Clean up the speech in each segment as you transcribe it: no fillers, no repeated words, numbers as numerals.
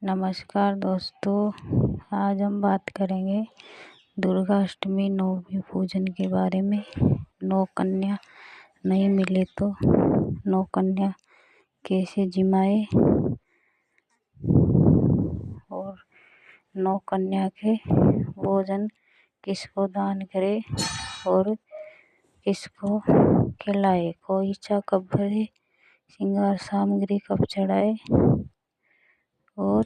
नमस्कार दोस्तों, आज हम बात करेंगे दुर्गा अष्टमी नवमी पूजन के बारे में। नौ कन्या नहीं मिले तो नौ कन्या कैसे जिमाए और नौ कन्या के भोजन किसको दान करे और किसको खिलाए, खोइचा कब भरे, श्रृंगार सामग्री कब चढ़ाए और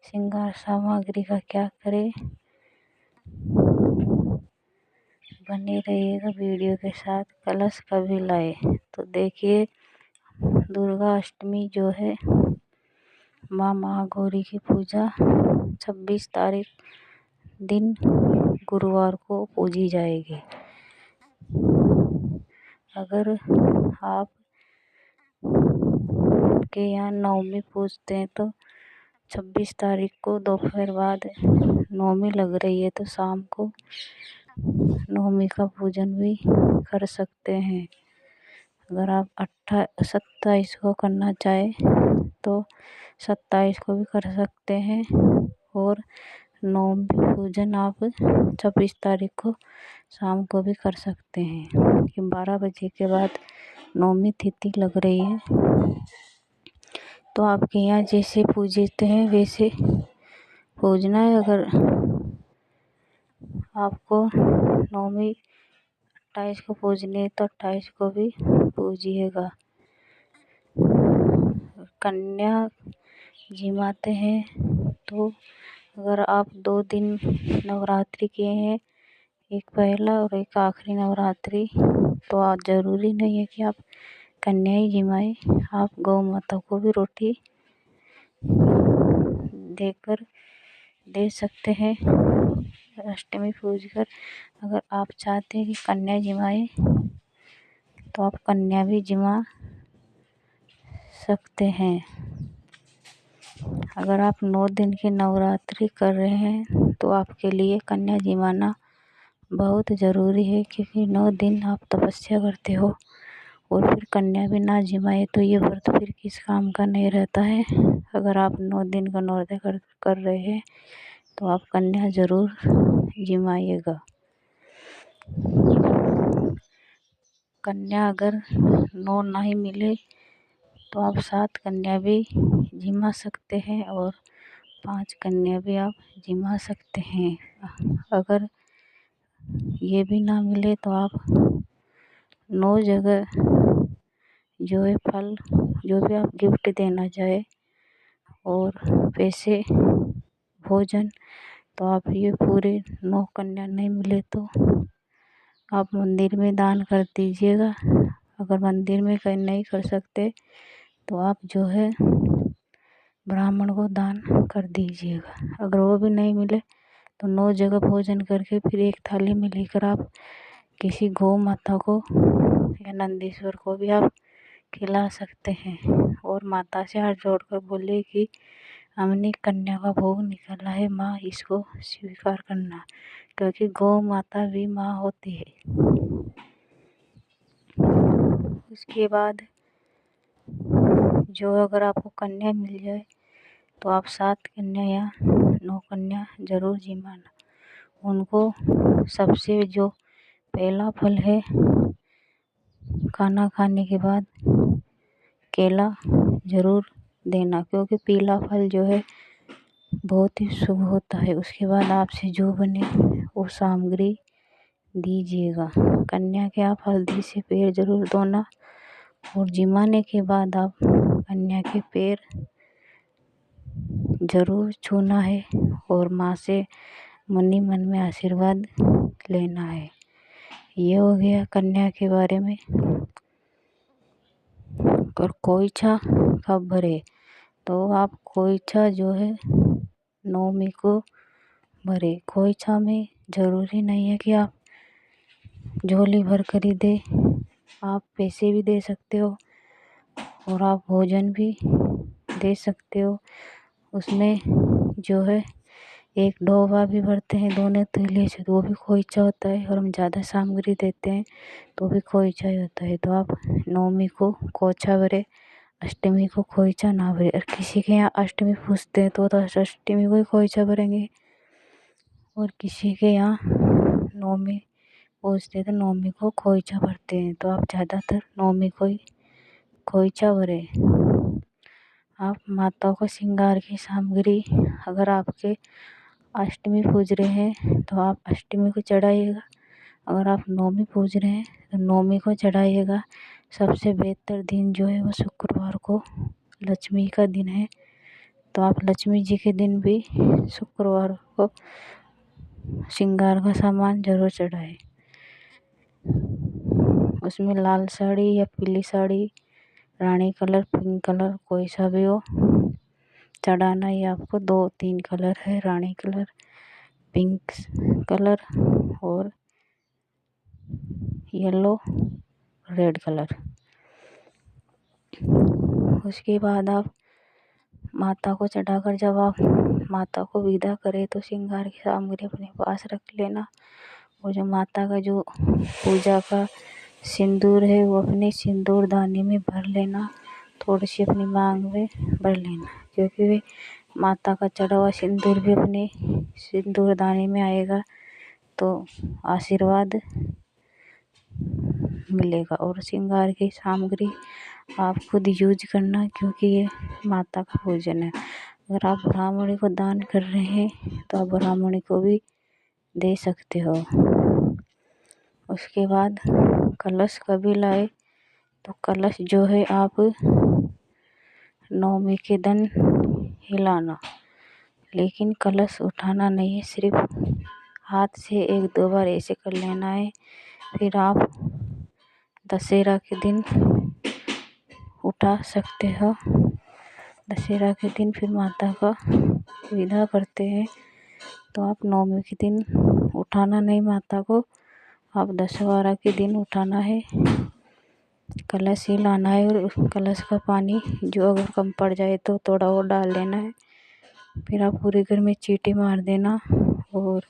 श्रृंगार सामग्री का क्या करे। बने रहिएगा वीडियो के साथ। कलश कभी लाए, तो देखिए दुर्गा अष्टमी जो है माँ महागौरी की पूजा 26 तारीख दिन गुरुवार को पूजी जाएगी। अगर आप के यहाँ नवमी पूजते हैं तो 26 तारीख को दोपहर बाद नवमी लग रही है तो शाम को नवमी का पूजन भी कर सकते हैं। अगर आप 27 को करना चाहे तो 27 को भी कर सकते हैं और नवमी पूजन आप 26 तारीख को शाम को भी कर सकते हैं कि 12 बजे के बाद नवमी तिथि लग रही है। तो आपके यहाँ जैसे पूजते हैं वैसे पूजना है। अगर आपको नवमी 28 को पूजनी है तो 28 को भी पूजिएगा। कन्या जिमाते हैं तो अगर आप 2 दिन नवरात्रि किए हैं, एक पहला और एक आखिरी नवरात्रि, तो आप ज़रूरी नहीं है कि आप कन्या ही जिमाए, आप गौ माता को भी रोटी देकर दे सकते हैं अष्टमी पूज कर। अगर आप चाहते हैं कि कन्या जिमाए तो आप कन्या भी जिमा सकते हैं। अगर आप 9 दिन की नवरात्रि कर रहे हैं तो आपके लिए कन्या जिमाना बहुत ज़रूरी है, क्योंकि 9 दिन आप तपस्या करते हो और फिर कन्या भी ना जिमाए तो ये व्रत फिर किस काम का नहीं रहता है। अगर आप 9 दिन का नौरते कर रहे हैं तो आप कन्या ज़रूर जिमाइएगा। कन्या अगर 9 नहीं मिले तो आप 7 कन्या भी जिमा सकते हैं और 5 कन्या भी आप जिमा सकते हैं। अगर ये भी ना मिले तो आप 9 जगह जो है फल जो भी आप गिफ्ट देना चाहे और पैसे भोजन, तो आप ये पूरे 9 कन्या नहीं मिले तो आप मंदिर में दान कर दीजिएगा। अगर मंदिर में नहीं कर सकते तो आप जो है ब्राह्मण को दान कर दीजिएगा। अगर वो भी नहीं मिले तो 9 जगह भोजन करके फिर एक थाली में लेकर आप किसी गौ माता को या नंदीश्वर को भी आप खिला सकते हैं और माता से हाथ जोड़कर बोले कि हमने कन्या का भोग निकाला है, माँ इसको स्वीकार करना, क्योंकि गौ माता भी माँ होती है। उसके बाद जो अगर आपको कन्या मिल जाए तो आप 7 कन्या या 9 कन्या ज़रूर जिमाना। उनको सबसे जो पहला फल है खाना खाने के बाद केला ज़रूर देना, क्योंकि पीला फल जो है बहुत ही शुभ होता है। उसके बाद आपसे जो बने वो सामग्री दीजिएगा। कन्या के आप हल्दी से पैर ज़रूर धोना और जिमाने के बाद आप कन्या के पैर ज़रूर छूना है और माँ से मन ही मन में आशीर्वाद लेना है। ये हो गया कन्या के बारे में। और खोइचा कब भरे, तो आप खोइचा जो है नवमी को भरे। खोइचा में ज़रूरी नहीं है कि आप झोली भर कर ही दे, आप पैसे भी दे सकते हो और आप भोजन भी दे सकते हो। उसमें जो है एक डोवा भी भरते हैं दोनों तीले से, तो वो भी खोइचा होता है। और हम ज़्यादा सामग्री देते हैं तो भी खोइचा ही होता है। तो आप नवमी को खोइचा भरे, अष्टमी को खोइचा ना भरे। और किसी के यहाँ अष्टमी पूजते हैं तो अष्टमी को ही खोइचा भरेंगे, और किसी के यहाँ नवमी पूजते हैं तो नवमी को खोइचा भरते हैं। तो आप ज़्यादातर नवमी को ही खोइचा भरे। आप माताओं को श्रृंगार की सामग्री, अगर आपके अष्टमी पूज रहे हैं तो आप अष्टमी को चढ़ाइएगा, अगर आप नवमी पूज रहे हैं तो नवमी को चढ़ाइएगा। सबसे बेहतर दिन जो है वो शुक्रवार को लक्ष्मी का दिन है, तो आप लक्ष्मी जी के दिन भी शुक्रवार को श्रृंगार का सामान जरूर चढ़ाएं। उसमें लाल साड़ी या पीली साड़ी, रानी कलर, पिंक कलर, कोई सा भी हो चढ़ाना। ये आपको 2-3 कलर है, रानी कलर, पिंक कलर और येलो, रेड कलर। उसके बाद आप माता को चढ़ाकर जब आप माता को विदा करें तो श्रृंगार की सामग्री अपने पास रख लेना। और जो माता का जो पूजा का सिंदूर है वो अपने सिंदूर दानी में भर लेना, थोड़ी सी अपनी मांग में भर लेना, क्योंकि वे माता का चढ़ा हुआ सिंदूर भी अपने सिंदूर दानी में आएगा तो आशीर्वाद मिलेगा। और श्रृंगार की सामग्री आप खुद यूज करना, क्योंकि ये माता का पूजन है। अगर आप ब्राह्मणी को दान कर रहे हैं तो आप ब्राह्मणी को भी दे सकते हो। उसके बाद कलश कभी लाए तो कलश जो है आप नवमी के दिन हिलाना, लेकिन कलश उठाना नहीं है, सिर्फ हाथ से 1-2 बार ऐसे कर लेना है। फिर आप दशहरा के दिन उठा सकते हो। दशहरा के दिन फिर माता का विदा करते हैं, तो आप नवमी के दिन उठाना नहीं माता को, आप दशहरा के दिन उठाना है। कलश ही लाना है और उस कलश का पानी जो अगर कम पड़ जाए तो थोड़ा और डाल लेना है। फिर आप पूरे घर में चींटी मार देना, और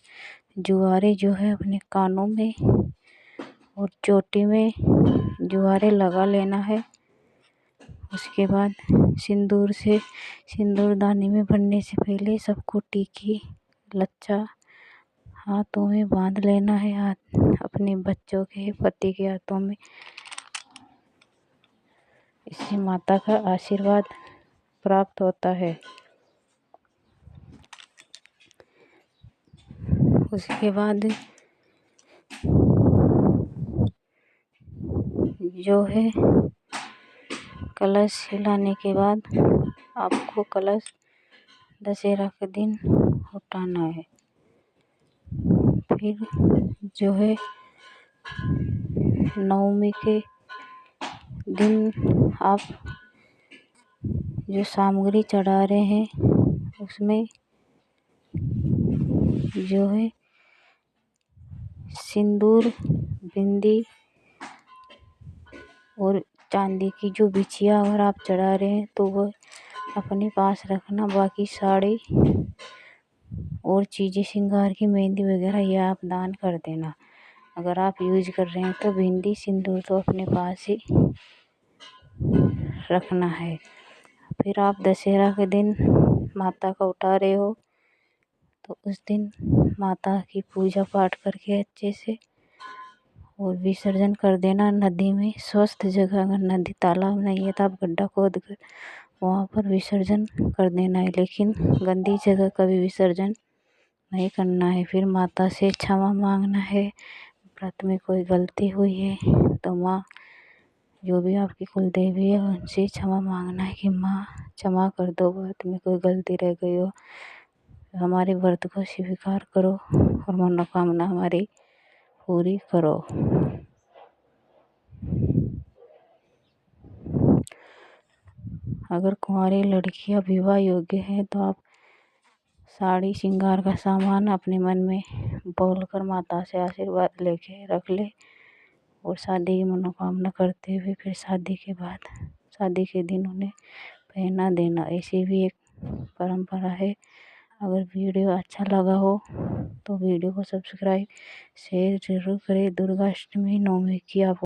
जुआरे जो है अपने कानों में और चोटी में जुआरे लगा लेना है। उसके बाद सिंदूरदानी में भरने से पहले सबको टीकी लच्छा हाथों में बांध लेना है, हाथ अपने बच्चों के पति के हाथों में। इससे माता का आशीर्वाद प्राप्त होता है। उसके बाद जो है कलश हिलाने के बाद आपको कलश दशहरा के दिन उठाना है। फिर जो है नवमी के दिन आप जो सामग्री चढ़ा रहे हैं उसमें जो है सिंदूर, बिंदी और चांदी की जो बिछिया अगर आप चढ़ा रहे हैं तो वह अपने पास रखना। बाकी साड़ी और चीज़ें श्रृंगार की, मेहंदी वगैरह, ये आप दान कर देना। अगर आप यूज कर रहे हैं तो बिंदी सिंदूर तो अपने पास ही रखना है। फिर आप दशहरा के दिन माता का उठा रहे हो तो उस दिन माता की पूजा पाठ करके अच्छे से और विसर्जन कर देना नदी में। स्वस्थ जगह, अगर नदी तालाब नहीं है तो आप गड्ढा खोद कर वहाँ पर विसर्जन कर देना है, लेकिन गंदी जगह कभी विसर्जन नहीं करना है। फिर माता से क्षमा मांगना है। व्रत में कोई गलती हुई है तो माँ, जो भी आपकी कुल देवी है, उनसे क्षमा मांगना है कि माँ क्षमा कर दो, व्रत में कोई गलती रह गई हो, हमारे व्रत को स्वीकार करो और मनोकामना हमारी पूरी करो। अगर कुंवारी लड़कियां विवाह योग्य हैं तो आप साड़ी, श्रृंगार का सामान अपने मन में बोलकर माता से आशीर्वाद लेके रख ले, और शादी की मनोकामना करते हुए फिर शादी के बाद, शादी के दिन उन्हें पहना देना। ऐसी भी एक परंपरा है। अगर वीडियो अच्छा लगा हो तो वीडियो को सब्सक्राइब शेयर जरूर करें। दुर्गा अष्टमी नवमी की आप